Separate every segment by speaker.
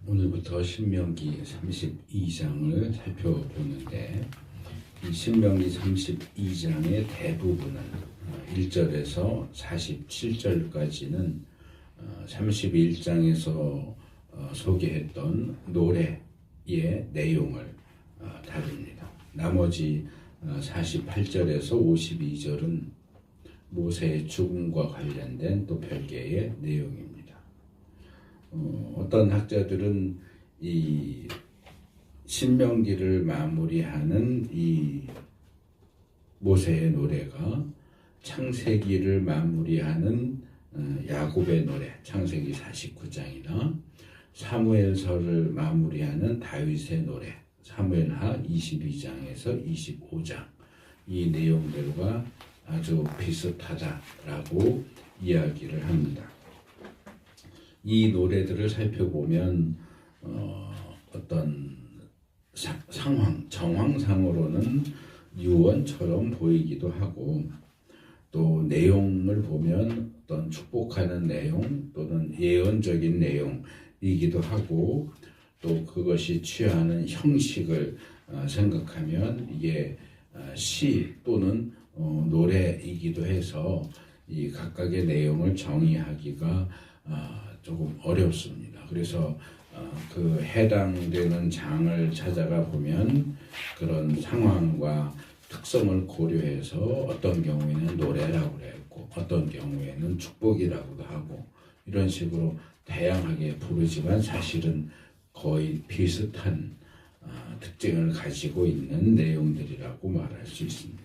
Speaker 1: 오늘부터 신명기 32장을 살펴보는데, 이 신명기 32장의 대부분은 1절에서 47절까지는 31장에서 소개했던 노래의 내용을 다룹니다. 나머지 48절에서 52절은 모세의 죽음과 관련된 또 별개의 내용입니다. 어떤 학자들은 이 신명기를 마무리하는 이 모세의 노래가 창세기를 마무리하는 야곱의 노래, 창세기 49장이나 사무엘서를 마무리하는 다윗의 노래, 사무엘하 22장에서 25장, 이 내용들과 아주 비슷하다라고 이야기를 합니다. 이 노래들을 살펴보면 어떤 상황, 정황상으로는 유언처럼 보이기도 하고, 또 내용을 보면 어떤 축복하는 내용 또는 예언적인 내용이기도 하고, 또 그것이 취하는 형식을 생각하면 이게 시 또는 노래이기도 해서 이 각각의 내용을 정의하기가 조금 어렵습니다. 그래서 그 해당되는 장을 찾아가 보면 그런 상황과 특성을 고려해서 어떤 경우에는 노래라고 했고 어떤 경우에는 축복이라고도 하고 이런 식으로 다양하게 부르지만 사실은 거의 비슷한 특징을 가지고 있는 내용들이라고 말할 수 있습니다.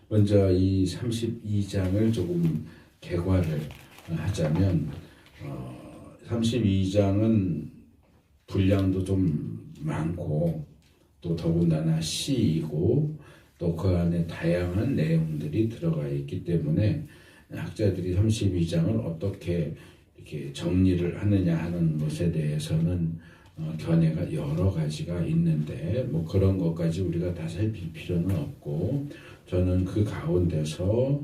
Speaker 1: 먼저 이 32장을 조금 개괄을 하자면 32장은 분량도 좀 많고 또 더군다나 시이고 또 그 안에 다양한 내용들이 들어가 있기 때문에 학자들이 32장을 어떻게 이렇게 정리를 하느냐 하는 것에 대해서는 견해가 여러 가지가 있는데 뭐 그런 것까지 우리가 다 살필 필요는 없고, 저는 그 가운데서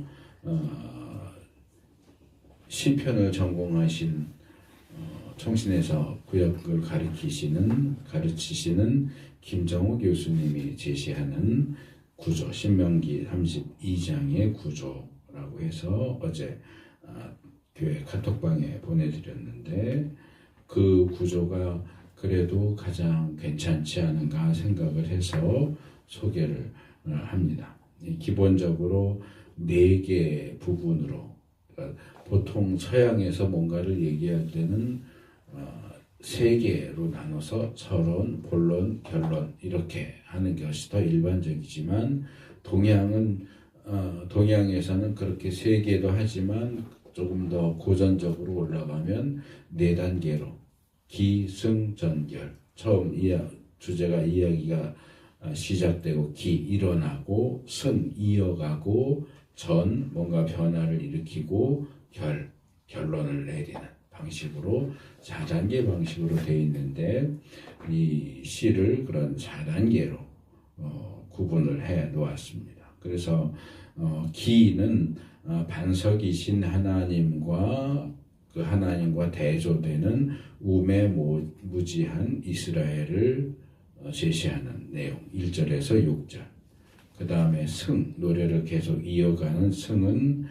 Speaker 1: 시편을 전공하신 청신에서 구역을 가르치시는 김정호 교수님이 제시하는 구조, 신명기 32장의 구조라고 해서 어제 교회 카톡방에 보내드렸는데, 그 구조가 그래도 가장 괜찮지 않은가 생각을 해서 소개를 합니다. 기본적으로 4개 부분으로, 그러니까 보통 서양에서 뭔가를 얘기할 때는 3개로 나눠서 서론, 본론, 결론 이렇게 하는 것이 더 일반적이지만 동양에서는 그렇게 3개도 하지만 조금 더 고전적으로 올라가면 4단계로 기승전결, 처음 주제가 이야기가 시작되고 기 일어나고, 승 이어가고, 전 뭔가 변화를 일으키고, 결론을 내리는 방식으로 4단계 방식으로 되어 있는데, 이 시를 그런 4단계로 구분을 해 놓았습니다. 그래서 기는 반석이신 하나님과 그 하나님과 대조되는 우매무지한 이스라엘을 제시하는 내용, 1절에서 6절. 그 다음에 승, 노래를 계속 이어가는 승은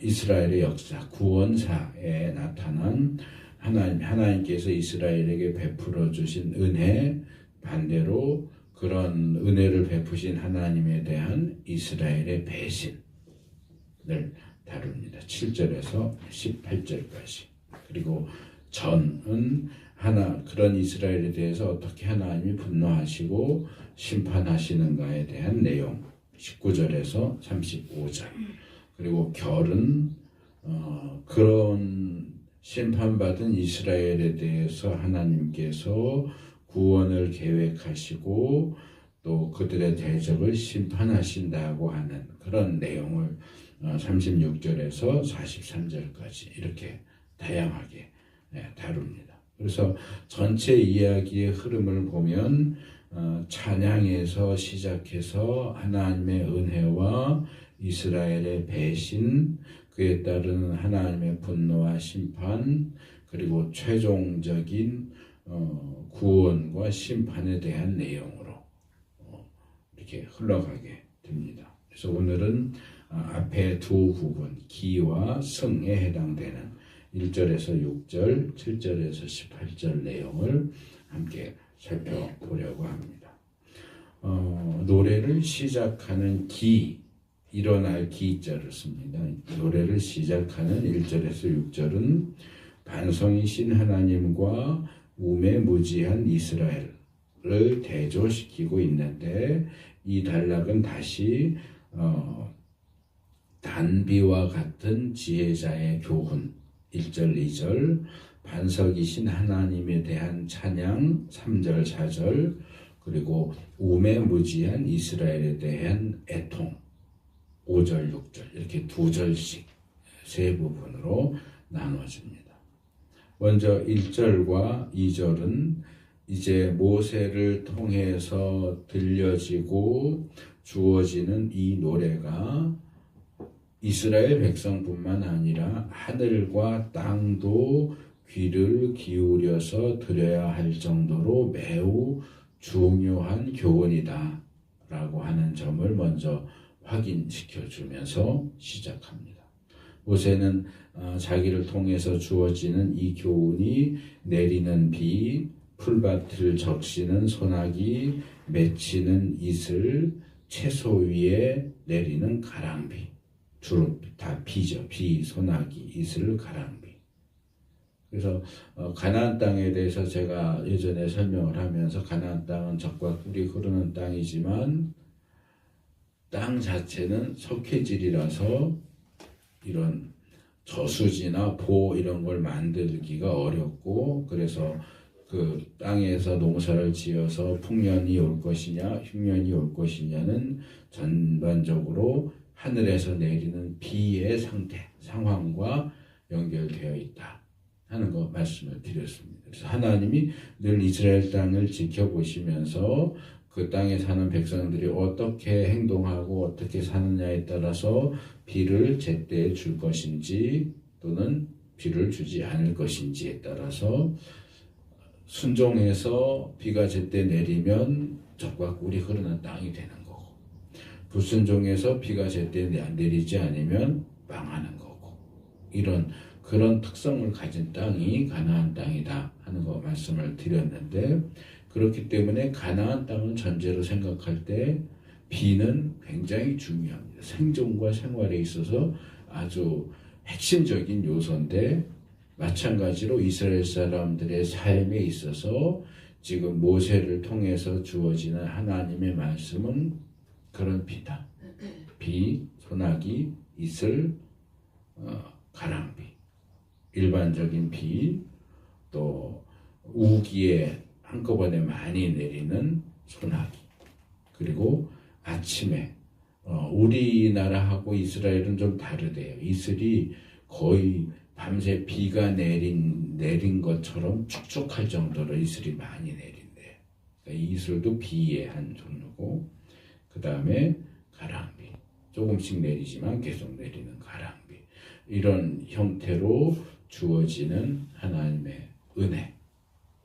Speaker 1: 이스라엘의 역사, 구원사에 나타난 하나님께서 이스라엘에게 베풀어 주신 은혜, 반대로 그런 은혜를 베푸신 하나님에 대한 이스라엘의 배신을 다룹니다. 7절에서 18절까지. 그리고 전은 그런 이스라엘에 대해서 어떻게 하나님이 분노하시고 심판하시는가에 대한 내용, 19절에서 35절. 그리고 결은 그런 심판받은 이스라엘에 대해서 하나님께서 구원을 계획하시고 또 그들의 대적을 심판하신다고 하는 그런 내용을 36절에서 43절까지 이렇게 다양하게 다룹니다. 그래서 전체 이야기의 흐름을 보면 찬양에서 시작해서 하나님의 은혜와 이스라엘의 배신, 그에 따른 하나님의 분노와 심판, 그리고 최종적인 구원과 심판에 대한 내용으로 이렇게 흘러가게 됩니다. 그래서 오늘은 앞에 두 부분, 기와 성에 해당되는 1절에서 6절, 7절에서 18절 내용을 함께 살펴보려고 합니다. 노래를 시작하는 기, 일어날 기자를 씁니다. 노래를 시작하는 1절에서 6절은 반성이신 하나님과 우매무지한 이스라엘을 대조시키고 있는데, 이 단락은 다시 단비와 같은 지혜자의 교훈 1절 2절, 반석이신 하나님에 대한 찬양 3절 4절, 그리고 우매무지한 이스라엘에 대한 애통 5절 6절, 이렇게 두 절씩 세 부분으로 나눠집니다. 먼저 1절과 2절은 이제 모세를 통해서 들려지고 주어지는 이 노래가 이스라엘 백성뿐만 아니라 하늘과 땅도 귀를 기울여서 들어야 할 정도로 매우 중요한 교훈이다 라고 하는 점을 먼저 확인시켜 주면서 시작합니다. 모세는 자기를 통해서 주어지는 이 교훈이 내리는 비, 풀밭을 적시는 소나기, 맺히는 이슬, 채소 위에 내리는 가랑비, 주로 다 비죠. 비, 소나기, 이슬, 가랑비. 그래서 가나안 땅에 대해서 제가 예전에 설명을 하면서, 가나안 땅은 젖과 꿀이 흐르는 땅이지만 땅 자체는 석회질이라서 이런 저수지나 보 이런 걸 만들기가 어렵고, 그래서 그 땅에서 농사를 지어서 풍년이 올 것이냐 흉년이 올 것이냐는 전반적으로 하늘에서 내리는 비의 상황과 연결되어 있다 하는 거 말씀을 드렸습니다. 그래서 하나님이 늘 이스라엘 땅을 지켜보시면서 그 땅에 사는 백성들이 어떻게 행동하고 어떻게 사느냐에 따라서 비를 제때에 줄 것인지 또는 비를 주지 않을 것인지에 따라서 순종해서 비가 제때 내리면 젖과 꿀이 흐르는 땅이 되는 거고, 불순종해서 비가 제때 내리지 않으면 망하는 거고, 그런 특성을 가진 땅이 가나안 땅이다 하는 거 말씀을 드렸는데, 그렇기 때문에 가나안 땅을 전제로 생각할 때 비는 굉장히 중요합니다. 생존과 생활에 있어서 아주 핵심적인 요소인데, 마찬가지로 이스라엘 사람들의 삶에 있어서 지금 모세를 통해서 주어지는 하나님의 말씀은 그런 비다. 비, 소나기, 이슬, 가랑비, 일반적인 비, 또 우기에 한꺼번에 많이 내리는 소나기, 그리고 아침에 우리나라하고 이스라엘은 좀 다르대요. 이슬이 거의 밤새 비가 내린 것처럼 축축할 정도로 이슬이 많이 내린대요. 그러니까 이 이슬도 비의 한 종류고, 그 다음에 가랑비, 조금씩 내리지만 계속 내리는 가랑비, 이런 형태로 주어지는 하나님의 은혜,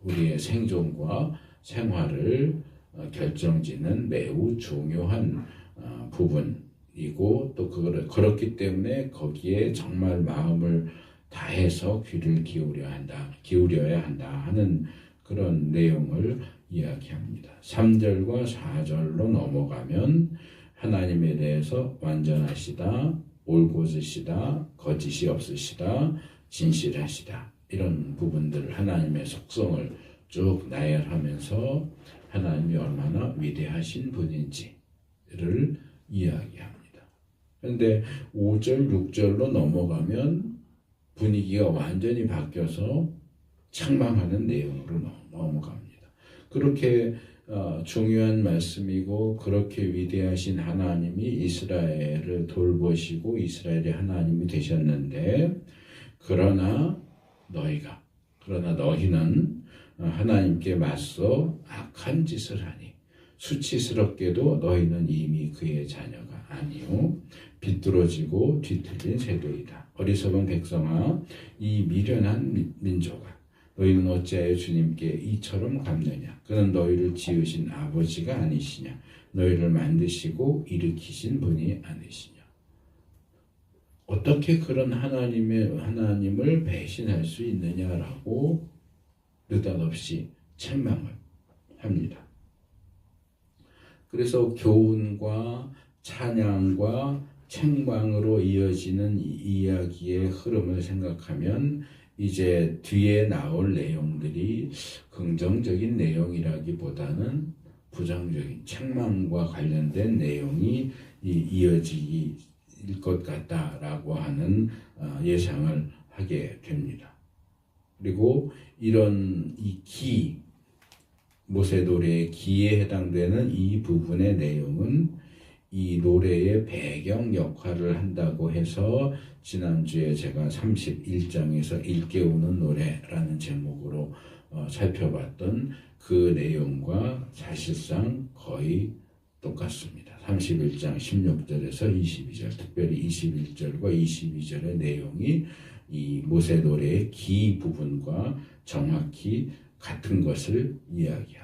Speaker 1: 우리의 생존과 생활을 결정짓는 매우 중요한 부분이고, 또 그렇기 때문에 거기에 정말 마음을 다해서 귀를 기울여야 한다 하는 그런 내용을 이야기합니다. 3절과 4절로 넘어가면 하나님에 대해서 완전하시다, 올곧으시다, 거짓이 없으시다, 진실하시다, 이런 부분들, 하나님의 속성을 쭉 나열하면서 하나님이 얼마나 위대하신 분인지를 이야기합니다. 그런데 5절, 6절로 넘어가면 분위기가 완전히 바뀌어서 책망하는 내용으로 넘어갑니다. 그렇게 중요한 말씀이고, 그렇게 위대하신 하나님이 이스라엘을 돌보시고 이스라엘의 하나님이 되셨는데, 그러나 너희는 하나님께 맞서 악한 짓을 하니 수치스럽게도 너희는 이미 그의 자녀가 아니요 비뚤어지고 뒤틀린 세대이다. 어리석은 백성아, 이 미련한 민족아, 너희는 어찌하여 주님께 이처럼 갚느냐? 그는 너희를 지으신 아버지가 아니시냐? 너희를 만드시고 일으키신 분이 아니시냐? 어떻게 그런 하나님을 배신할 수 있느냐라고 느닷없이 책망을 합니다. 그래서 교훈과 찬양과 책망으로 이어지는 이야기의 흐름을 생각하면 이제 뒤에 나올 내용들이 긍정적인 내용이라기보다는 부정적인 책망과 관련된 내용이 이어질 것 같다라고 하는 예상을 하게 됩니다. 그리고 이런 모세 노래의 기에 해당되는 이 부분의 내용은 이 노래의 배경 역할을 한다고 해서 지난주에 제가 31장에서 일깨우는 노래라는 제목으로 살펴봤던 그 내용과 사실상 거의 똑같습니다. 31장 16절에서 22절, 특별히 21절과 22절의 내용이 이 모세 노래의 기 부분과 정확히 같은 것을 이야기합니다.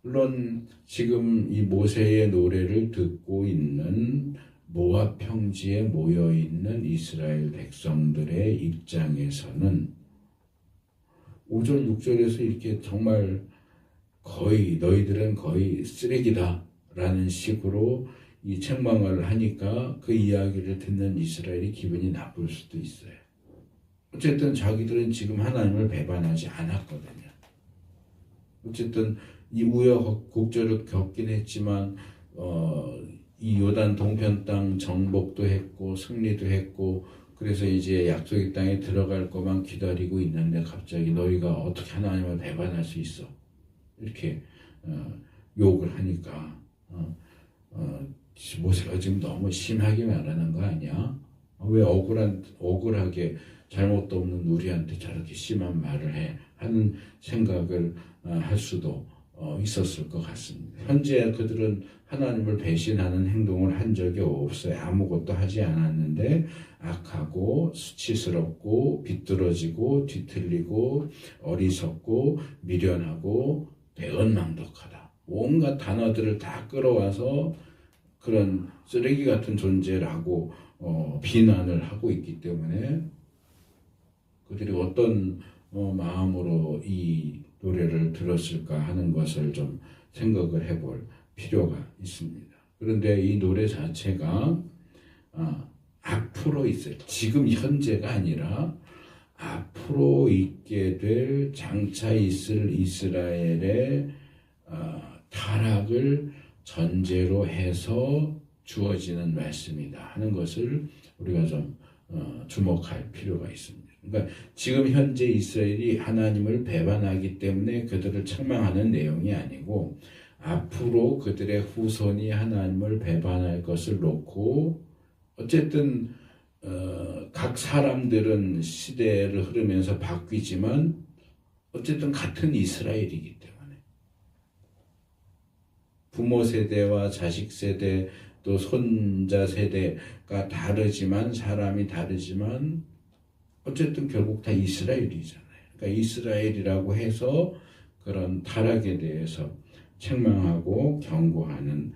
Speaker 1: 물론 지금 이 모세의 노래를 듣고 있는 모압 평지에 모여 있는 이스라엘 백성들의 입장에서는 5절, 6절에서 이렇게 정말 거의 너희들은 거의 쓰레기다 라는 식으로 이 책망을 하니까 그 이야기를 듣는 이스라엘이 기분이 나쁠 수도 있어요. 어쨌든 자기들은 지금 하나님을 배반하지 않았거든요. 어쨌든 이 우여곡절을 겪긴 했지만 이 요단 동편 땅 정복도 했고 승리도 했고 그래서 이제 약속의 땅에 들어갈 것만 기다리고 있는데 갑자기 너희가 어떻게 하나님을 배반할 수 있어? 이렇게 욕을 하니까 모세가 지금 너무 심하게 말하는 거 아니야? 왜 억울하게 잘못도 없는 우리한테 저렇게 심한 말을 해? 하는 생각을 할 수도 있었을 것 같습니다. 현재 그들은 하나님을 배신하는 행동을 한 적이 없어요. 아무것도 하지 않았는데 악하고 수치스럽고 비뚤어지고 뒤틀리고 어리석고 미련하고 배은망덕하다. 온갖 단어들을 다 끌어와서 그런 쓰레기 같은 존재라고 비난을 하고 있기 때문에 그들이 어떤 마음으로 이 노래를 들었을까 하는 것을 좀 생각을 해볼 필요가 있습니다. 그런데 이 노래 자체가 앞으로 있어요. 지금 현재가 아니라 앞으로 있게 될 장차 있을 이스라엘의 타락을 전제로 해서 주어지는 말씀이다 하는 것을 우리가 좀 주목할 필요가 있습니다. 그러니까 지금 현재 이스라엘이 하나님을 배반하기 때문에 그들을 책망하는 내용이 아니고 앞으로 그들의 후손이 하나님을 배반할 것을 놓고 어쨌든 각 사람들은 시대를 흐르면서 바뀌지만 어쨌든 같은 이스라엘이기 때문에 부모 세대와 자식 세대 또 손자 세대가 다르지만 사람이 다르지만 어쨌든 결국 다 이스라엘이잖아요. 그러니까 이스라엘이라고 해서 그런 타락에 대해서 책망하고 경고하는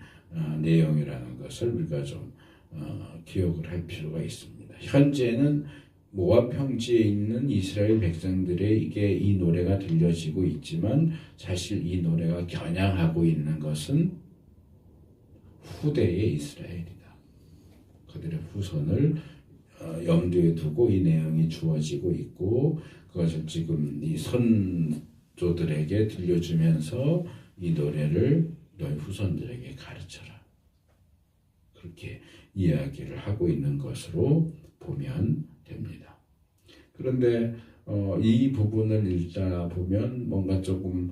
Speaker 1: 내용이라는 것을 우리가 좀 기억을 할 필요가 있습니다. 현재는 모압 평지에 있는 이스라엘 백성들에게 이 노래가 들려지고 있지만 사실 이 노래가 겨냥하고 있는 것은 후대의 이스라엘이다. 그들의 후손을 염두에 두고 이 내용이 주어지고 있고 그것을 지금 이 선조들에게 들려주면서 이 노래를 너희 후손들에게 가르쳐라. 그렇게 이야기를 하고 있는 것으로 보면 됩니다. 그런데 이 부분을 읽다 보면 뭔가 조금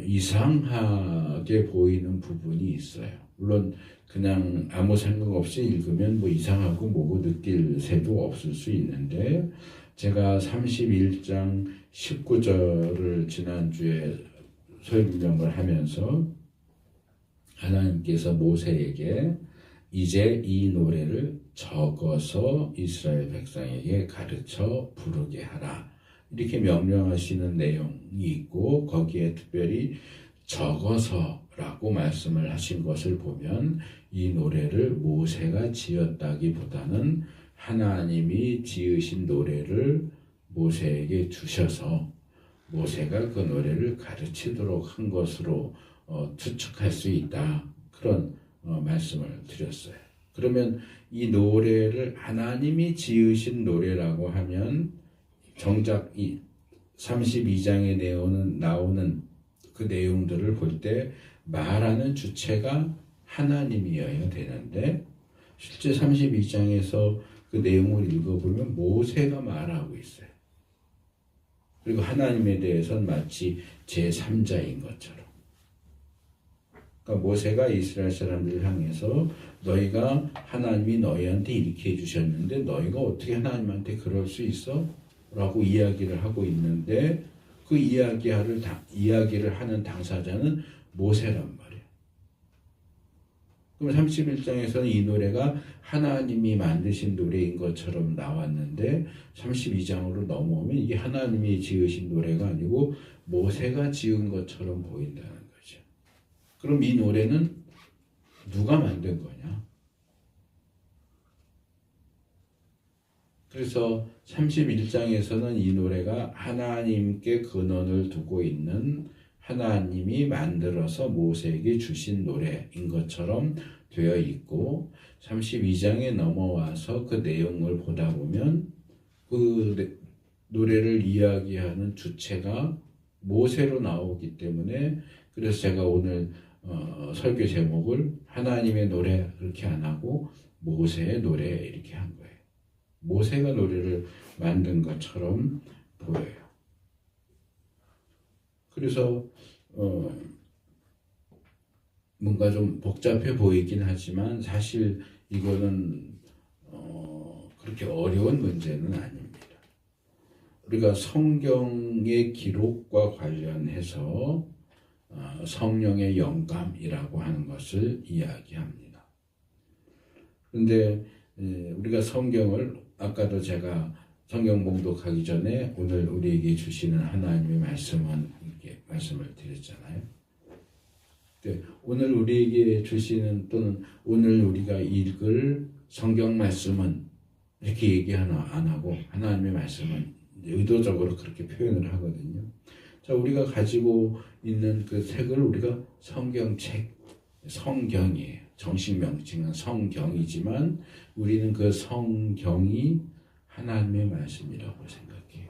Speaker 1: 이상하게 보이는 부분이 있어요. 물론 그냥 아무 생각 없이 읽으면 뭐 이상하고 뭐고 느낄 새도 없을 수 있는데 제가 31장 19절을 지난주에 설명을 하면서 하나님께서 모세에게 이제 이 노래를 적어서 이스라엘 백성에게 가르쳐 부르게 하라. 이렇게 명령하시는 내용이 있고 거기에 특별히 적어서라고 말씀을 하신 것을 보면 이 노래를 모세가 지었다기보다는 하나님이 지으신 노래를 모세에게 주셔서 모세가 그 노래를 가르치도록 한 것으로 추측할 수 있다. 그런 말씀을 드렸어요. 그러면 이 노래를 하나님이 지으신 노래라고 하면 정작 이 32장에 나오는 그 내용들을 볼 때 말하는 주체가 하나님이어야 되는데 실제 32장에서 그 내용을 읽어보면 모세가 말하고 있어요. 그리고 하나님에 대해서는 마치 제3자인 것처럼. 그러니까 모세가 이스라엘 사람들을 향해서 너희가 하나님이 너희한테 이렇게 해주셨는데 너희가 어떻게 하나님한테 그럴 수 있어? 라고 이야기를 하고 있는데 그 이야기를 하는 당사자는 모세란 말이에요. 그럼 31장에서는 이 노래가 하나님이 만드신 노래인 것처럼 나왔는데 32장으로 넘어오면 이게 하나님이 지으신 노래가 아니고 모세가 지은 것처럼 보인다는 거죠. 그럼 이 노래는 누가 만든 거냐? 그래서 31장에서는 이 노래가 하나님께 근원을 두고 있는 하나님이 만들어서 모세에게 주신 노래인 것처럼 되어 있고 32장에 넘어와서 그 내용을 보다 보면 그 노래를 이야기하는 주체가 모세로 나오기 때문에 그래서 제가 오늘 설교 제목을 하나님의 노래 그렇게 안 하고 모세의 노래 이렇게 한 거예요. 모세가 노래를 만든 것처럼 보여요. 그래서 뭔가 좀 복잡해 보이긴 하지만 사실 이거는 그렇게 어려운 문제는 아닙니다. 우리가 성경의 기록과 관련해서 성령의 영감이라고 하는 것을 이야기합니다. 그런데 우리가 성경을 아까도 제가 성경 봉독하기 전에 오늘 우리에게 주시는 하나님의 말씀은 이렇게 말씀을 드렸잖아요. 오늘 우리에게 주시는 또는 오늘 우리가 읽을 성경 말씀은 이렇게 얘기 안 하고 하나님의 말씀은 의도적으로 그렇게 표현을 하거든요. 자, 우리가 가지고 있는 그 책을 우리가 성경책, 성경이에요. 정식 명칭은 성경이지만 우리는 그 성경이 하나님의 말씀이라고 생각해요.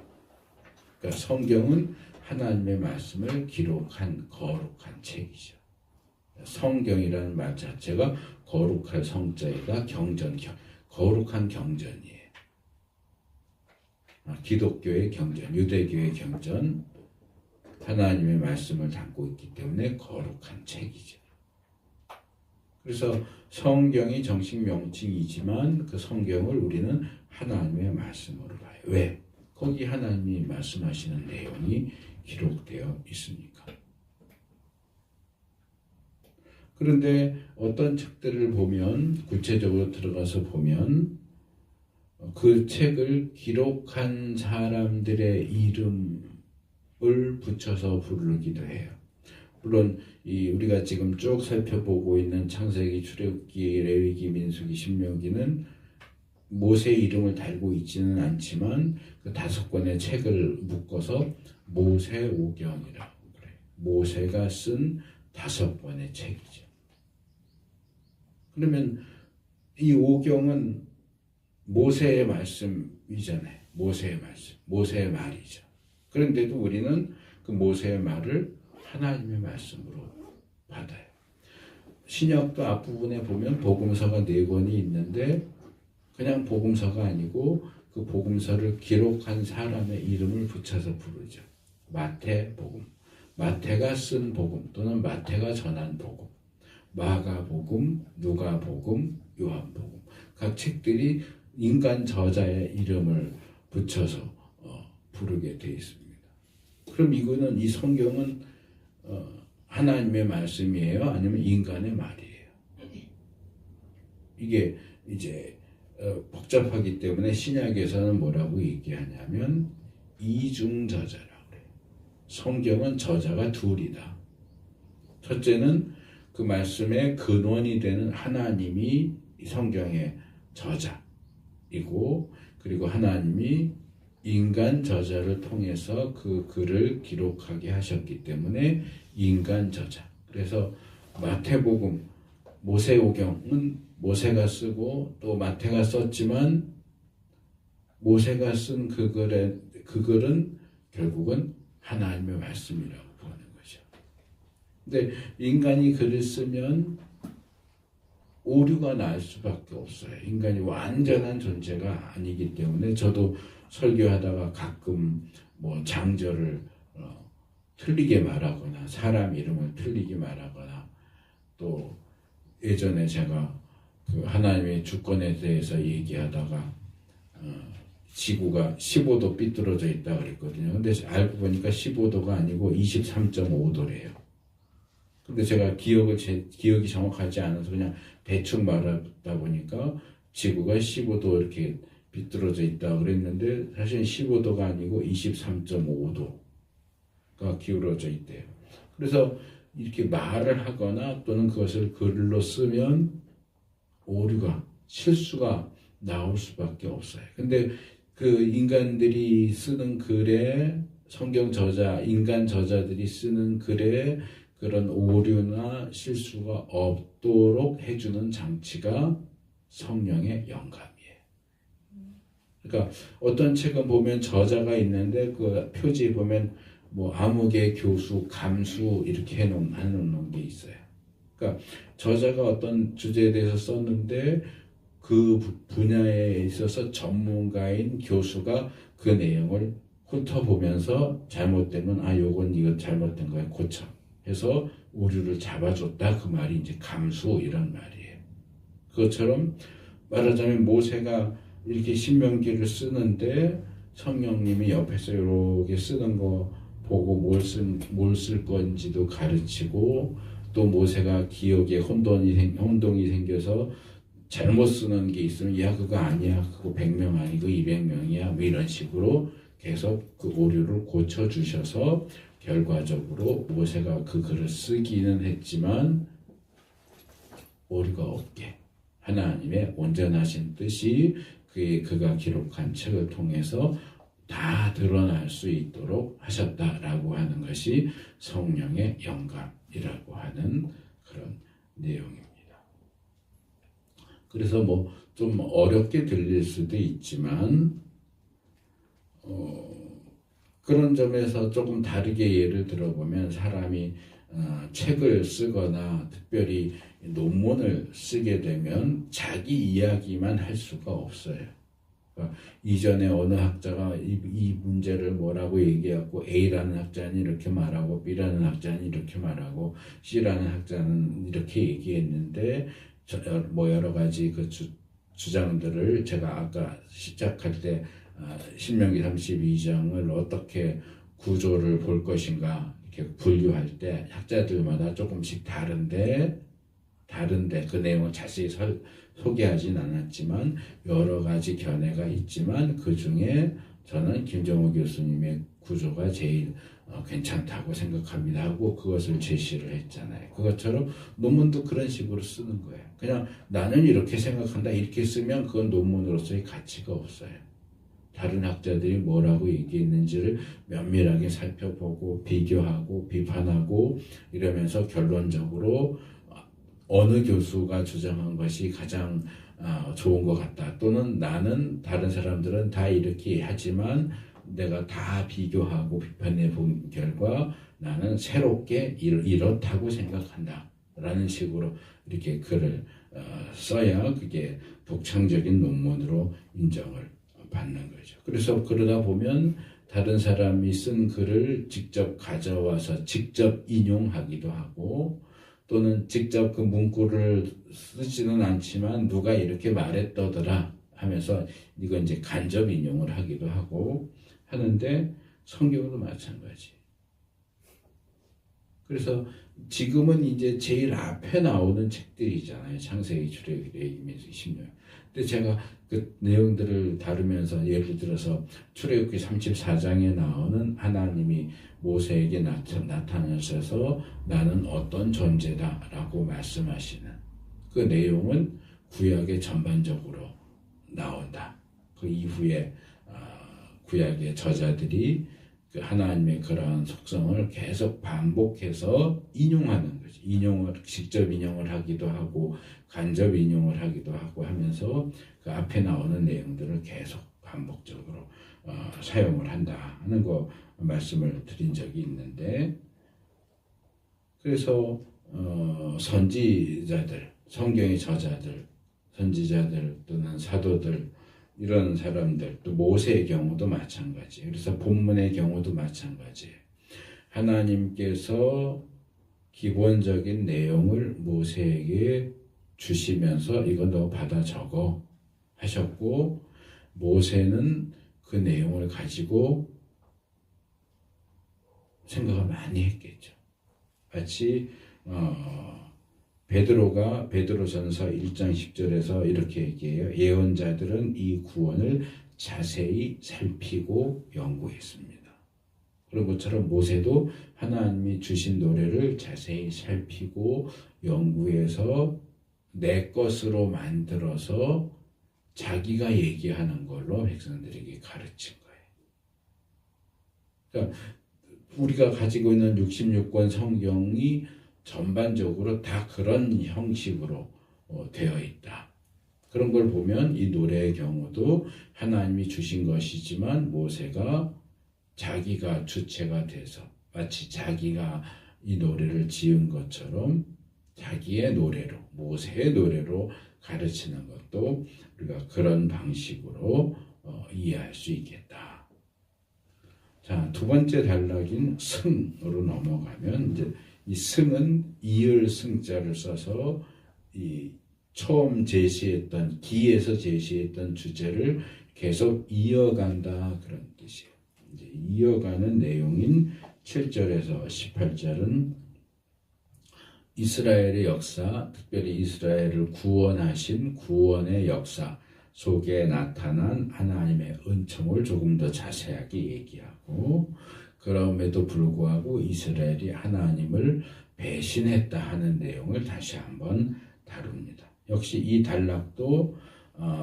Speaker 1: 그러니까 성경은 하나님의 말씀을 기록한 거룩한 책이죠. 성경이라는 말 자체가 거룩할 성자에다 거룩한 경전이에요. 기독교의 경전, 유대교의 경전, 하나님의 말씀을 담고 있기 때문에 거룩한 책이죠. 그래서 성경이 정식 명칭이지만 그 성경을 우리는 하나님의 말씀으로 봐요. 왜? 거기 하나님이 말씀하시는 내용이 기록되어 있으니까. 그런데 어떤 책들을 보면 구체적으로 들어가서 보면 그 책을 기록한 사람들의 이름을 붙여서 부르기도 해요. 물론 우리가 지금 쭉 살펴보고 있는 창세기, 출애굽기, 레위기, 민수기, 신명기는 모세 이름을 달고 있지는 않지만 그 5권의 책을 묶어서 모세오경이라고 그래요. 모세가 쓴 5권의 책이죠. 그러면 이 오경은 모세의 말씀이잖아요. 모세의 말씀, 모세의 말이죠. 그런데도 우리는 그 모세의 말을 하나님의 말씀으로 받아요. 신약도 앞부분에 보면 복음서가 4권이 있는데 그냥 복음서가 아니고 그 복음서를 기록한 사람의 이름을 붙여서 부르죠. 마태복음, 마태가 쓴 복음 또는 마태가 전한 복음, 마가복음, 누가복음, 요한복음 각 책들이 인간 저자의 이름을 붙여서 부르게 되어 있습니다. 그럼 이 성경은 하나님의 말씀이에요? 아니면 인간의 말이에요? 이게 이제 복잡하기 때문에 신약에서는 뭐라고 얘기하냐면 이중저자라고 그래요. 성경은 저자가 둘이다. 첫째는 그 말씀의 근원이 되는 하나님이 성경의 저자이고, 그리고 하나님이 인간 저자를 통해서 그 글을 기록하게 하셨기 때문에 인간 저자. 그래서 마태복음, 모세오경은 모세가 쓰고 또 마태가 썼지만 모세가 쓴 그 글은 결국은 하나님의 말씀이라고 보는 거죠. 근데 인간이 글을 쓰면 오류가 날 수밖에 없어요. 인간이 완전한 존재가 아니기 때문에 저도 설교하다가 가끔 뭐 장절을 틀리게 말하거나 사람 이름을 틀리게 말하거나, 또 예전에 제가 그 하나님의 주권에 대해서 얘기하다가 지구가 15도 삐뚤어져 있다 그랬거든요. 근데 알고 보니까 15도가 아니고 23.5도래요. 근데 제가 기억이 정확하지 않아서 그냥 대충 말하다 보니까 지구가 15도 이렇게 삐뚤어져 있다 그랬는데 사실은 15도가 아니고 23.5도가 기울어져 있대요. 그래서 이렇게 말을 하거나 또는 그것을 글로 쓰면 오류가, 실수가 나올 수밖에 없어요. 근데 그 인간들이 쓰는 글에, 성경 저자, 인간 저자들이 쓰는 글에 그런 오류나 실수가 없도록 해주는 장치가 성령의 영감이에요. 그러니까 어떤 책은 보면 저자가 있는데 그 표지에 보면 뭐 암흑의 교수, 감수 이렇게 해놓는 게 있어요. 그러니까 저자가 어떤 주제에 대해서 썼는데 그 분야에 있어서 전문가인 교수가 그 내용을 훑어보면서 잘못되면 요건 이거 잘못된 거야 고쳐 해서 오류를 잡아줬다, 그 말이 이제 감수 이런 말이에요. 그것처럼 말하자면 모세가 이렇게 신명기를 쓰는데 성령님이 옆에서 이렇게 쓰는 거 보고 뭘 쓸 건지도 가르치고, 또 모세가 기억에 혼동이 생겨서 잘못 쓰는 게 있으면 야 그거 아니야, 그거 100명 아니고 200명이야 뭐 이런 식으로 계속 그 오류를 고쳐주셔서 결과적으로 모세가 그 글을 쓰기는 했지만 오류가 없게 하나님의 온전하신 뜻이 그가 기록한 책을 통해서 다 드러날 수 있도록 하셨다라고 하는 것이 성령의 영감이라고 하는 그런 내용입니다. 그래서 뭐 좀 어렵게 들릴 수도 있지만 그런 점에서 조금 다르게 예를 들어보면 사람이 책을 쓰거나 특별히 논문을 쓰게 되면 자기 이야기만 할 수가 없어요. 그러니까 이전에 어느 학자가 이 문제를 뭐라고 얘기하고 A라는 학자는 이렇게 말하고 B라는 학자는 이렇게 말하고 C라는 학자는 이렇게 얘기했는데 뭐 여러 가지 그 주장들을 제가 아까 시작할 때 신명기 32장을 어떻게 구조를 볼 것인가 이렇게 분류할 때 학자들마다 조금씩 다른데 그 내용을 자세히 소개하진 않았지만 여러 가지 견해가 있지만 그 중에 저는 김정호 교수님의 구조가 제일 괜찮다고 생각합니다 하고 그것을 제시를 했잖아요. 그것처럼 논문도 그런 식으로 쓰는 거예요. 그냥 나는 이렇게 생각한다 이렇게 쓰면 그건 논문으로서의 가치가 없어요. 다른 학자들이 뭐라고 얘기했는지를 면밀하게 살펴보고 비교하고 비판하고 이러면서 결론적으로 어느 교수가 주장한 것이 가장 좋은 것 같다, 또는 나는 다른 사람들은 다 이렇게 하지만 내가 다 비교하고 비판해 본 결과 나는 새롭게 이렇다고 생각한다 라는 식으로 이렇게 글을 써야 그게 독창적인 논문으로 인정을 받는 거죠. 그래서 그러다 보면 다른 사람이 쓴 글을 직접 가져와서 직접 인용하기도 하고, 또는 직접 그 문구를 쓰지는 않지만 누가 이렇게 말했더더라 하면서 이건 이제 간접 인용을 하기도 하고 하는데 성경도 마찬가지. 그래서 지금은 이제 제일 앞에 나오는 책들이잖아요. 창세기, 출애굽기, 레위기, 신명. 근데 제가 그 내용들을 다루면서 예를 들어서 출애굽기 34장에 나오는 하나님이 모세에게 나타나셔서 나는 어떤 존재다라고 말씀하시는 그 내용은 구약의 전반적으로 나온다. 그 이후에 구약의 저자들이 그 하나님의 그러한 속성을 계속 반복해서 인용하는 거죠. 직접 인용을 하기도 하고 간접 인용을 하기도 하고 하면서 그 앞에 나오는 내용들을 계속 반복적으로 사용을 한다 하는 거 말씀을 드린 적이 있는데, 그래서 선지자들, 성경의 저자들, 선지자들 또는 사도들, 이런 사람들, 또 모세의 경우도 마찬가지. 그래서 본문의 경우도 마찬가지예요. 하나님께서 기본적인 내용을 모세에게 주시면서 이거 너 받아 적어 하셨고, 모세는 그 내용을 가지고 생각을 많이 했겠죠. 마치 베드로전서 1장 10절에서 이렇게 얘기해요. 예언자들은 이 구원을 자세히 살피고 연구했습니다. 그런 것처럼 모세도 하나님이 주신 노래를 자세히 살피고 연구해서 내 것으로 만들어서 자기가 얘기하는 걸로 백성들에게 가르친 거예요. 그러니까 우리가 가지고 있는 66권 성경이 전반적으로 다 그런 형식으로 되어 있다. 그런 걸 보면 이 노래의 경우도 하나님이 주신 것이지만 모세가 자기가 주체가 돼서 마치 자기가 이 노래를 지은 것처럼 자기의 노래로, 모세의 노래로 가르치는 것도 우리가 그런 방식으로 이해할 수 있겠다. 자, 두 번째 단락인 승으로 넘어가면 이제 이 승은 이을 승자를 써서 이 처음 제시했던 기에서 제시했던 주제를 계속 이어간다 그런 뜻이에요. 이제 이어가는 내용인 7절에서 18절은 이스라엘의 역사, 특별히 이스라엘을 구원하신 구원의 역사 속에 나타난 하나님의 은총을 조금 더 자세하게 얘기하고, 그럼에도 불구하고 이스라엘이 하나님을 배신했다 하는 내용을 다시 한번 다룹니다. 역시 이 단락도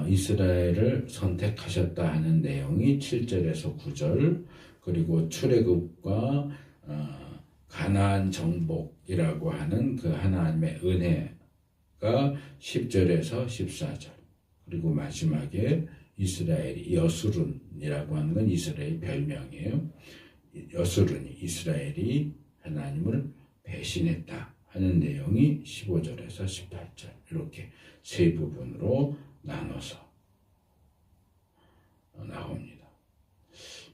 Speaker 1: 이스라엘을 선택하셨다 하는 내용이 7절에서 9절, 그리고 출애굽과 가나안 정복이라고 하는 그 하나님의 은혜가 10절에서 14절, 그리고 마지막에 이스라엘이 여수룬이라고 하는 건 이스라엘 별명이에요. 여수룬이 이스라엘이 하나님을 배신했다 하는 내용이 15절에서 18절, 이렇게 세 부분으로 나눠서 나옵니다.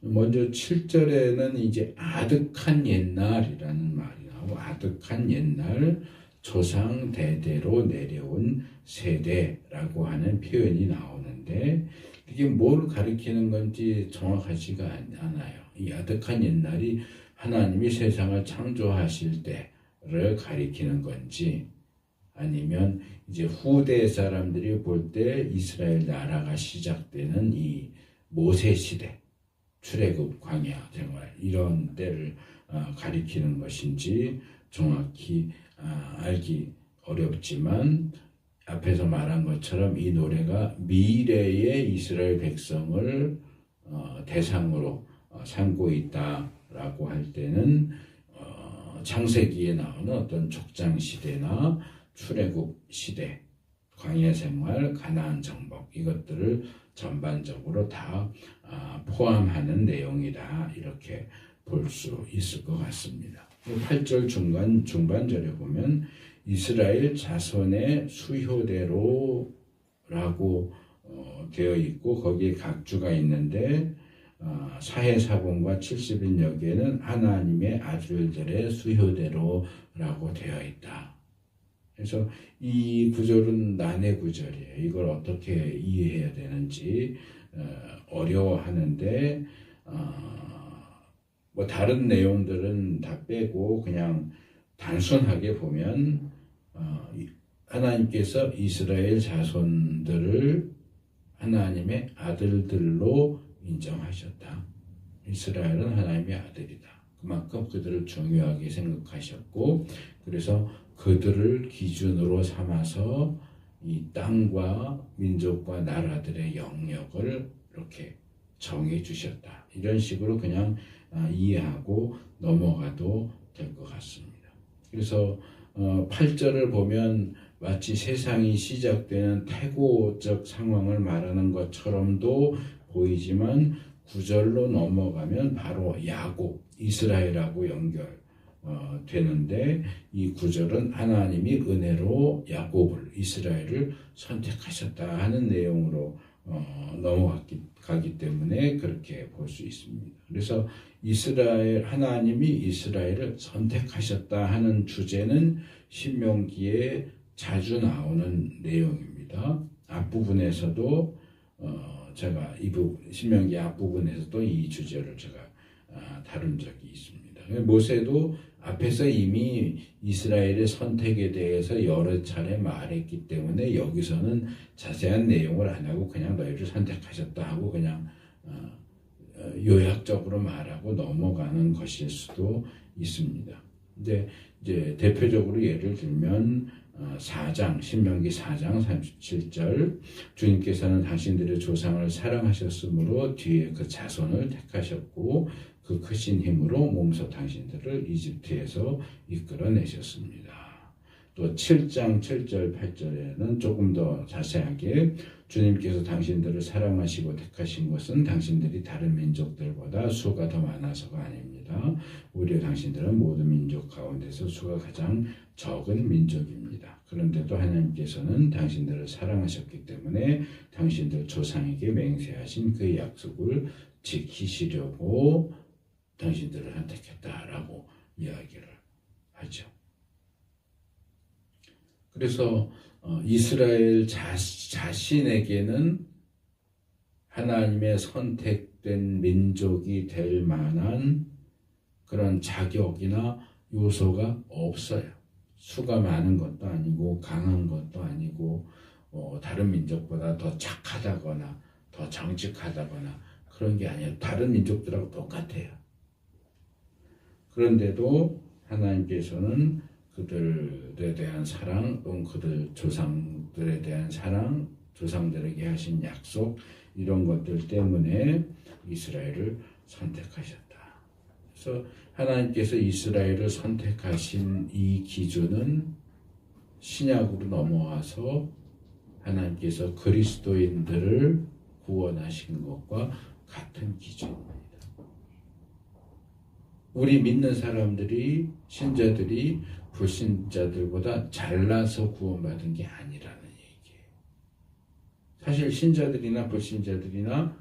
Speaker 1: 먼저 7절에는 이제 아득한 옛날이라는 말이 나오고, 아득한 옛날, 조상 대대로 내려온 세대라고 하는 표현이 나오는데, 이게 뭘 가리키는 건지 정확하지가 않아요. 이 아득한 옛날이 하나님이 세상을 창조하실 때를 가리키는 건지, 아니면 이제 후대 사람들이 볼 때 이스라엘 나라가 시작되는 이 모세 시대, 출애굽, 광야 생활, 이런 때를 가리키는 것인지 정확히 알기 어렵지만, 앞에서 말한 것처럼 이 노래가 미래의 이스라엘 백성을 대상으로 삼고 있다라고 할 때는 창세기에 나오는 어떤 족장 시대나 출애굽 시대, 광야 생활, 가나안 정복, 이것들을 전반적으로 다 포함하는 내용이다, 이렇게 볼 수 있을 것 같습니다. 8절 중반절에 보면 이스라엘 자손의 수효대로라고 되어 있고, 거기에 각주가 있는데 사해사본과 70인 여기에는 하나님의 아들들의 수효대로라고 되어 있다. 그래서 이 구절은 난해 구절이에요. 이걸 어떻게 이해해야 되는지 어려워하는데, 뭐 다른 내용들은 다 빼고 그냥 단순하게 보면 하나님께서 이스라엘 자손들을 하나님의 아들들로 인정하셨다. 이스라엘은 하나님의 아들이다. 그만큼 그들을 중요하게 생각하셨고, 그래서 그들을 기준으로 삼아서 이 땅과 민족과 나라들의 영역을 이렇게 정해 주셨다. 이런 식으로 그냥 이해하고 넘어가도 될 것 같습니다. 그래서 8절을 보면 마치 세상이 시작되는 태고적 상황을 말하는 것처럼도 보이지만 9절로 넘어가면 바로 야곱, 이스라엘하고 되는데 이 9절은 하나님이 은혜로 야곱을, 이스라엘을 선택하셨다 하는 내용으로 넘어가기 때문에 그렇게 볼 수 있습니다. 그래서 하나님이 이스라엘을 선택하셨다 하는 주제는 신명기에 자주 나오는 내용입니다. 앞부분에서도 제가 신명기 앞부분에서도 이 주제를 제가 다룬 적이 있습니다. 모세도 앞에서 이미 이스라엘의 선택에 대해서 여러 차례 말했기 때문에 여기서는 자세한 내용을 안 하고 그냥 너희를 선택하셨다 하고 그냥 요약적으로 말하고 넘어가는 것일 수도 있습니다. 근데 이제 대표적으로 예를 들면 4장, 신명기 4장 37절, 주님께서는 당신들의 조상을 사랑하셨으므로 뒤에 그 자손을 택하셨고 그 크신 힘으로 몸소 당신들을 이집트에서 이끌어내셨습니다. 또 7장 7절 8절에는 조금 더 자세하게 주님께서 당신들을 사랑하시고 택하신 것은 당신들이 다른 민족들보다 수가 더 많아서가 아닙니다. 오히려 당신들은 모든 민족 가운데서 수가 가장 적은 민족입니다. 그런데도 하나님께서는 당신들을 사랑하셨기 때문에 당신들 조상에게 맹세하신 그 약속을 지키시려고 당신들을 선택했다라고 이야기를 하죠. 그래서 이스라엘 자신에게는 하나님의 선택된 민족이 될 만한 그런 자격이나 요소가 없어요. 수가 많은 것도 아니고 강한 것도 아니고 다른 민족보다 더 착하다거나 더 정직하다거나 그런 게 아니에요. 다른 민족들하고 똑같아요. 그런데도 하나님께서는 그들에 대한 사랑, 또는 그들 조상들에 대한 사랑, 조상들에게 하신 약속, 이런 것들 때문에 이스라엘을 선택하셨다. 그래서 하나님께서 이스라엘을 선택하신 이 기준은 신약으로 넘어와서 하나님께서 그리스도인들을 구원하신 것과 같은 기준입니다. 우리 믿는 사람들이, 신자들이 불신자들보다 잘나서 구원받은 게 아니라는 얘기예요. 사실 신자들이나 불신자들이나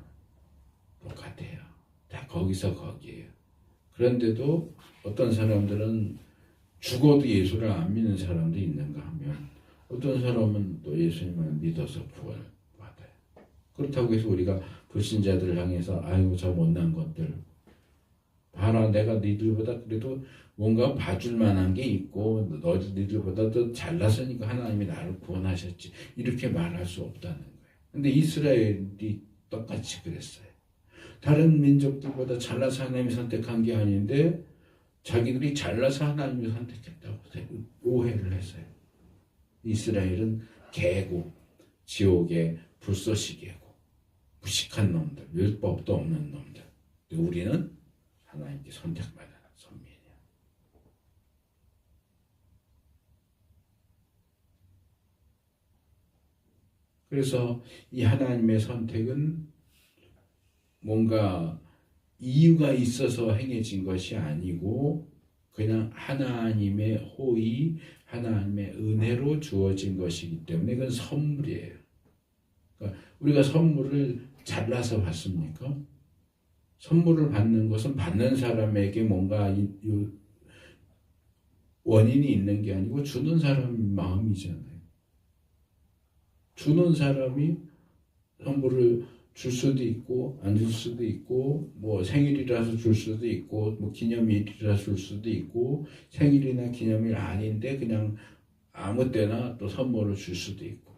Speaker 1: 똑같아요. 다 거기서 거기에요. 그런데도 어떤 사람들은 죽어도 예수를 안 믿는 사람도 있는가 하면 어떤 사람은 또 예수님을 믿어서 구원을 받아요. 그렇다고 해서 우리가 불신자들을 향해서 아유 저 못난 것들 봐라 내가 니들보다 그래도 뭔가 봐줄 만한 게 있고 니들보다 더 잘났으니까 하나님이 나를 구원하셨지 이렇게 말할 수 없다는 거예요. 근데 이스라엘이 똑같이 그랬어요. 다른 민족들보다 잘나서 하나님이 선택한 게 아닌데 자기들이 잘나서 하나님이 선택했다고 오해를 했어요. 이스라엘은 개고 지옥의 불쏘시개고 무식한 놈들, 율법도 없는 놈들. 우리는 하나님께 선택받은 선민이야. 그래서 이 하나님의 선택은 뭔가 이유가 있어서 행해진 것이 아니고 그냥 하나님의 호의, 하나님의 은혜로 주어진 것이기 때문에 이건 선물이에요. 그러니까 우리가 선물을 잘나서 받습니까? 선물을 받는 것은 받는 사람에게 뭔가 원인이 있는 게 아니고 주는 사람 마음이잖아요. 주는 사람이 선물을 줄 수도 있고 안 줄 수도 있고 뭐 생일이라서 줄 수도 있고 뭐 기념일이라서 줄 수도 있고 생일이나 기념일 아닌데 그냥 아무 때나 또 선물을 줄 수도 있고.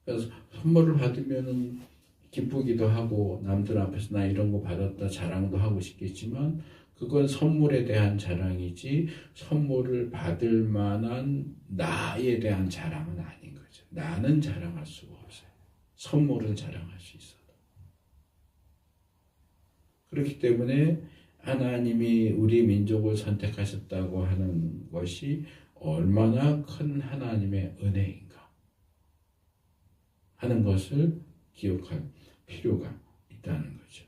Speaker 1: 그래서 선물을 받으면은 기쁘기도 하고 남들 앞에서 나 이런 거 받았다 자랑도 하고 싶겠지만 그건 선물에 대한 자랑이지 선물을 받을 만한 나에 대한 자랑은 아닌 거죠. 나는 자랑할 수가 없어요. 선물은 자랑할 수 있어도. 그렇기 때문에 하나님이 우리 민족을 선택하셨다고 하는 것이 얼마나 큰 하나님의 은혜인가 하는 것을 기억할 필요가 있다는 거죠.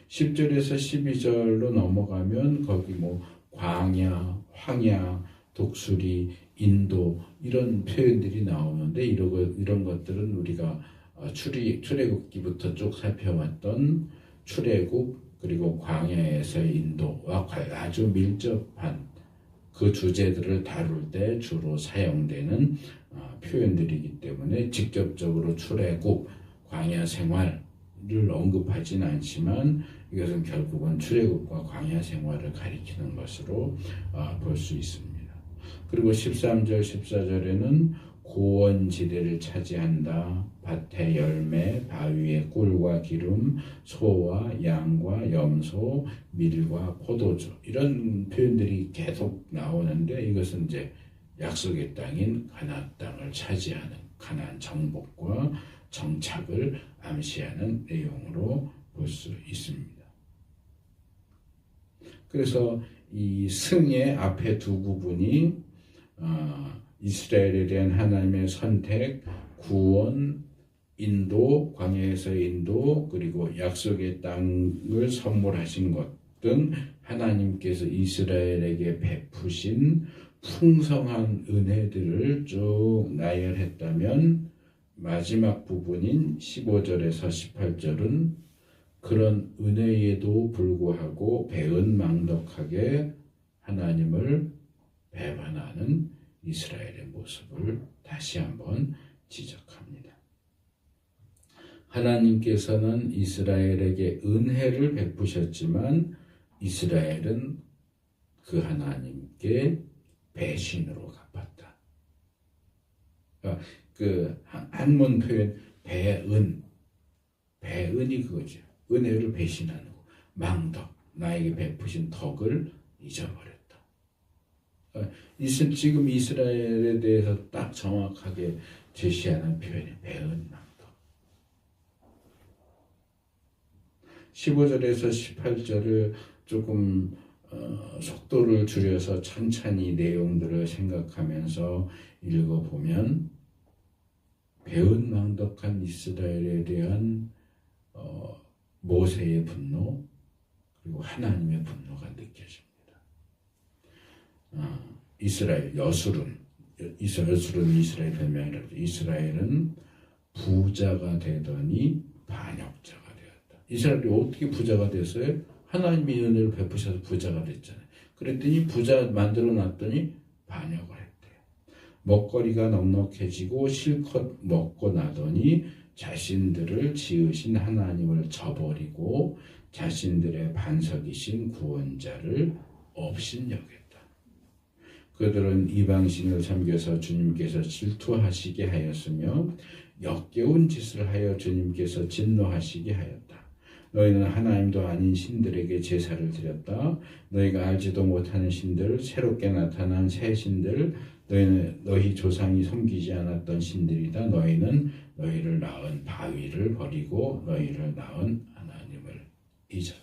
Speaker 1: 10절에서 12절로 넘어가면 거기 뭐 광야, 황야, 독수리, 인도 이런 표현들이 나오는데 이런 것들은 우리가 출애굽기부터 쭉 살펴왔던 출애굽 그리고 광야에서의 인도와 아주 밀접한 그 주제들을 다룰 때 주로 사용되는 표현들이기 때문에 직접적으로 출애굽, 광야 생활을 언급하진 않지만 이것은 결국은 출애굽과 광야 생활을 가리키는 것으로 볼 수 있습니다. 그리고 13절, 14절에는 고원지대를 차지한다. 밭의 열매, 바위의 꿀과 기름, 소와 양과 염소, 밀과 포도주 이런 표현들이 계속 나오는데 이것은 이제 약속의 땅인 가나안 땅을 차지하는 가나안 정복과 정착을 암시하는 내용으로 볼 수 있습니다. 그래서 이 승의 앞에 두 부분이 이스라엘에 대한 하나님의 선택, 구원, 인도, 광야에서의 인도, 그리고 약속의 땅을 선물하신 것 등 하나님께서 이스라엘에게 베푸신 풍성한 은혜들을 쭉 나열했다면 마지막 부분인 15절에서 18절은 그런 은혜에도 불구하고 배은망덕하게 하나님을 배반하는 이스라엘의 모습을 다시 한번 지적합니다. 하나님께서는 이스라엘에게 은혜를 베푸셨지만 이스라엘은 그 하나님께 배신으로 갚았다. 그러니까 그 한문 표현 배은이 그거죠. 은혜를 배신하는 거. 망덕, 나에게 베푸신 덕을 잊어버렸다. 지금 이스라엘에 대해서 딱 정확하게 제시하는 표현이 배은망덕. 15절에서 18절을 조금 속도를 줄여서 천천히 내용들을 생각하면서 읽어보면 배은망덕한 이스라엘에 대한 모세의 분노 그리고 하나님의 분노가 느껴집니다. 이스라엘 여술은 이스라엘 별명이라고 이스라엘은 부자가 되더니 반역자가 되었다. 이스라엘이 어떻게 부자가 됐어요? 하나님이 은혜를 베푸셔서 부자가 됐잖아요. 그랬더니 부자 만들어 놨더니 반역을 했대요. 먹거리가 넉넉해지고 실컷 먹고 나더니 자신들을 지으신 하나님을 저버리고 자신들의 반석이신 구원자를 업신여겼다. 그들은 이방신을 섬겨서 주님께서 질투하시게 하였으며 역겨운 짓을 하여 주님께서 진노하시게 하였다. 너희는 하나님도 아닌 신들에게 제사를 드렸다. 너희가 알지도 못하는 신들, 새롭게 나타난 새 신들, 너희는 너희 조상이 섬기지 않았던 신들이다. 너희는 너희를 낳은 바위를 버리고 너희를 낳은 하나님을 잊었다.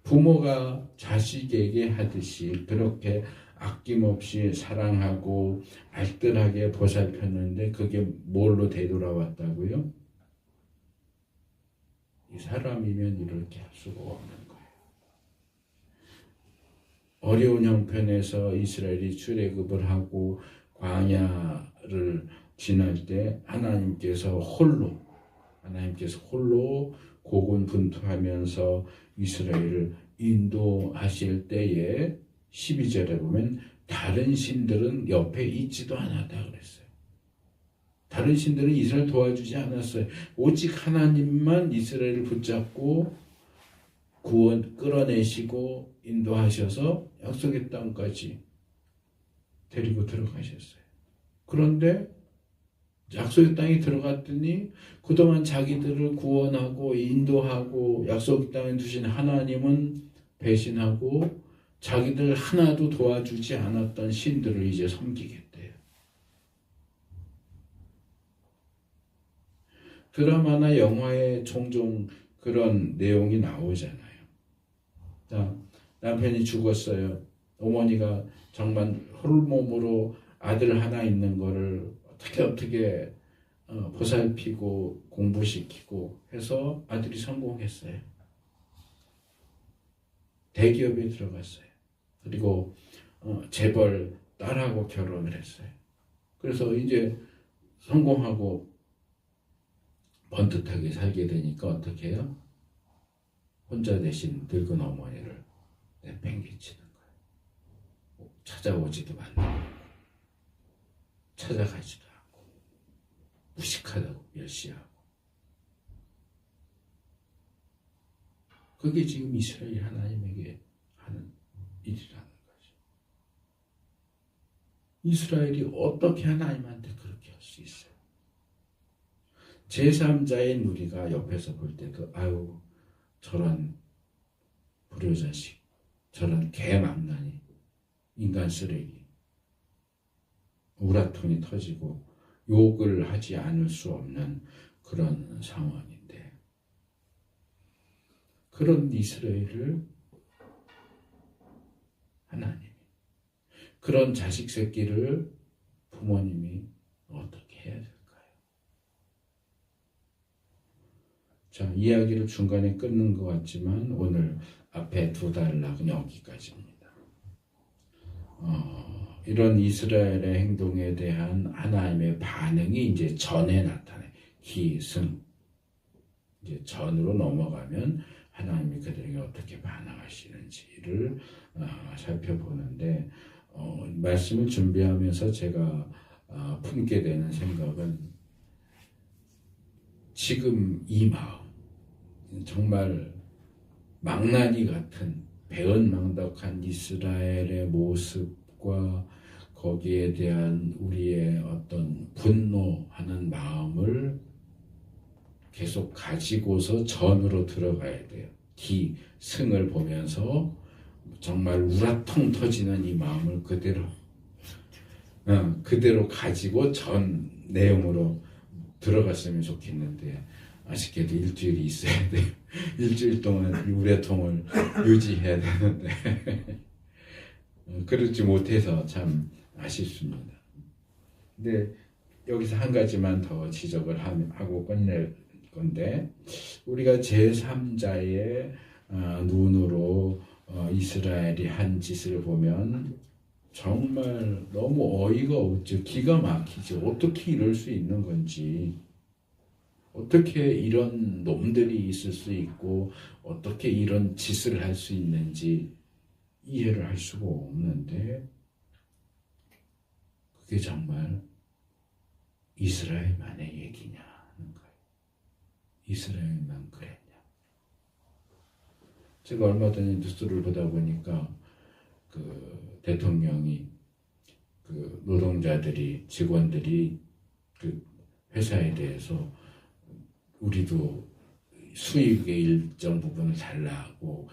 Speaker 1: 부모가 자식에게 하듯이 그렇게 아낌없이 사랑하고 알뜰하게 보살폈는데 그게 뭘로 되돌아왔다고요? 이 사람이면 이렇게 할 수가 없는 거예요. 어려운 형편에서 이스라엘이 출애굽을 하고 광야를 지날 때 하나님께서 홀로 고군분투하면서 이스라엘을 인도하실 때에 12절에 보면 다른 신들은 옆에 있지도 않았다 그랬어요. 다른 신들은 이스라엘 도와주지 않았어요. 오직 하나님만 이스라엘을 붙잡고 구원 끌어내시고 인도하셔서 약속의 땅까지 데리고 들어가셨어요. 그런데 약속의 땅에 들어갔더니 그동안 자기들을 구원하고 인도하고 약속의 땅에 두신 하나님은 배신하고 자기들 하나도 도와주지 않았던 신들을 이제 섬기겠대요. 드라마나 영화에 종종 그런 내용이 나오잖아요. 자, 남편이 죽었어요. 어머니가 정말 홀몸으로 아들 하나 있는 거를 어떻게 보살피고 공부시키고 해서 아들이 성공했어요. 대기업에 들어갔어요. 그리고 재벌 딸하고 결혼을 했어요. 그래서 이제 성공하고 번듯하게 살게 되니까 어떻게 해요? 혼자 대신 늙은 어머니를 내팽개치는 거예요. 찾아오지도 않고 찾아가지도 않고 무식하다고 멸시하고. 그게 지금 이스라엘 하나님에게 하는 일이라는 거죠. 이스라엘이 어떻게 하나님한테 그렇게 할 수 있어요? 제3자인 우리가 옆에서 볼 때도 아유 저런 불효자식, 저런 개망나니, 인간 쓰레기, 우라통이 터지고 욕을 하지 않을 수 없는 그런 상황인데, 그런 이스라엘을 하나님이, 그런 자식 새끼를 부모님이 어떻게 해야 될까요? 자, 이야기를 중간에 끊는 것 같지만 오늘 앞에 두 단락은 여기까지입니다. 이런 이스라엘의 행동에 대한 하나님의 반응이 이제 전에 나타나요. 기승. 이제 전으로 넘어가면 하나님이 그들에게 어떻게 반응하시는지를 살펴보는데, 말씀을 준비하면서 제가 품게 되는 생각은 지금 이 마음, 정말 망나니 같은 배은망덕한 이스라엘의 모습과 거기에 대한 우리의 어떤 분노하는 마음을 계속 가지고서 전으로 들어가야 돼요. 기승을 보면서 정말 우라통 터지는 이 마음을 그대로 가지고 전 내용으로 들어갔으면 좋겠는데, 아쉽게도 일주일이 있어야 돼요. 일주일 동안 우레통을 유지해야 되는데 그렇지 못해서 참 아쉽습니다. 근데 여기서 한 가지만 더 지적을 하고 끝낼 건데, 우리가 제3자의 눈으로 이스라엘이 한 짓을 보면 정말 너무 어이가 없죠. 기가 막히죠. 어떻게 이럴 수 있는 건지, 어떻게 이런 놈들이 있을 수 있고 어떻게 이런 짓을 할 수 있는지 이해를 할 수가 없는데, 그게 정말 이스라엘만의 얘기냐 하는 거예요. 이스라엘만 그랬냐. 제가 얼마 전에 뉴스를 보다 보니까 그 대통령이 그 노동자들이, 직원들이 그 회사에 대해서 우리도 수익의 일정 부분을 달라고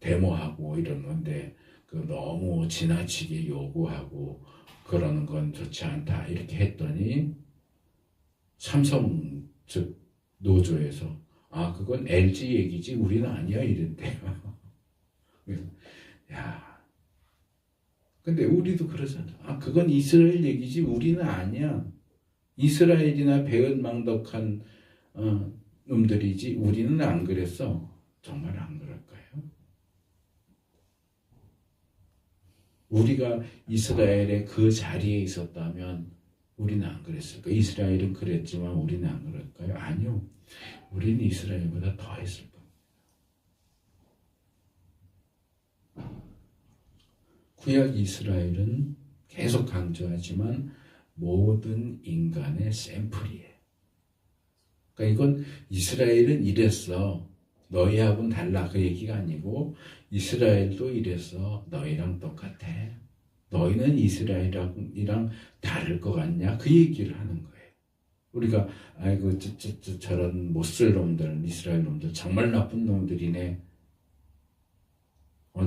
Speaker 1: 데모하고 이러는데 그 너무 지나치게 요구하고 그러는 건 좋지 않다 이렇게 했더니, 삼성 즉 노조에서 그건 LG 얘기지 우리는 아니야 이랬대요. 야, 근데 우리도 그러잖아. 그건 이스라엘 얘기지 우리는 아니야. 이스라엘이나 배은망덕한 놈들이지 우리는 안 그랬어. 정말 안 그럴까요? 우리가 이스라엘의 그 자리에 있었다면 우리는 안 그랬을까? 이스라엘은 그랬지만 우리는 안 그럴까요? 아니요. 우리는 이스라엘보다 더 했을 겁니다. 구약 이스라엘은 계속 강조하지만 모든 인간의 샘플이에요. 그러니까 이건 이스라엘은 이랬어. 너희하고는 달라. 그 얘기가 아니고 이스라엘도 이래서 너희랑 똑같아. 너희는 이스라엘이랑 다를 것 같냐? 그 얘기를 하는 거예요. 우리가 아이고 저런 못쓸 놈들, 이스라엘 놈들 정말 나쁜 놈들이네.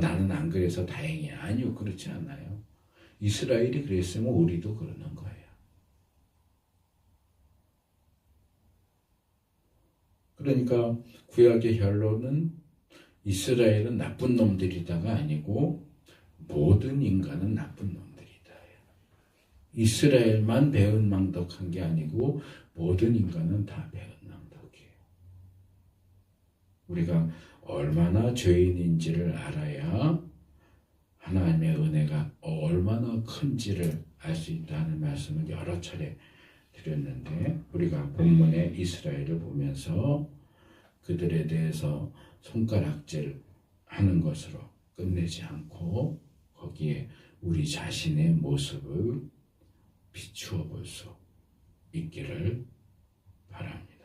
Speaker 1: 나는 안 그래서 다행이야. 아니요, 그렇지 않아요. 이스라엘이 그랬으면 우리도 그러는 거예요. 그러니까 구약의 결론은 이스라엘은 나쁜 놈들이다가 아니고 모든 인간은 나쁜 놈들이다. 이스라엘만 배은망덕한 게 아니고 모든 인간은 다 배은망덕이에요. 우리가 얼마나 죄인인지를 알아야 하나님의 은혜가 얼마나 큰지를 알 수 있다는 말씀을 여러 차례 드렸는데, 우리가 본문의 이스라엘을 보면서 그들에 대해서 손가락질 하는 것으로 끝내지 않고 거기에 우리 자신의 모습을 비추어 볼 수 있기를 바랍니다.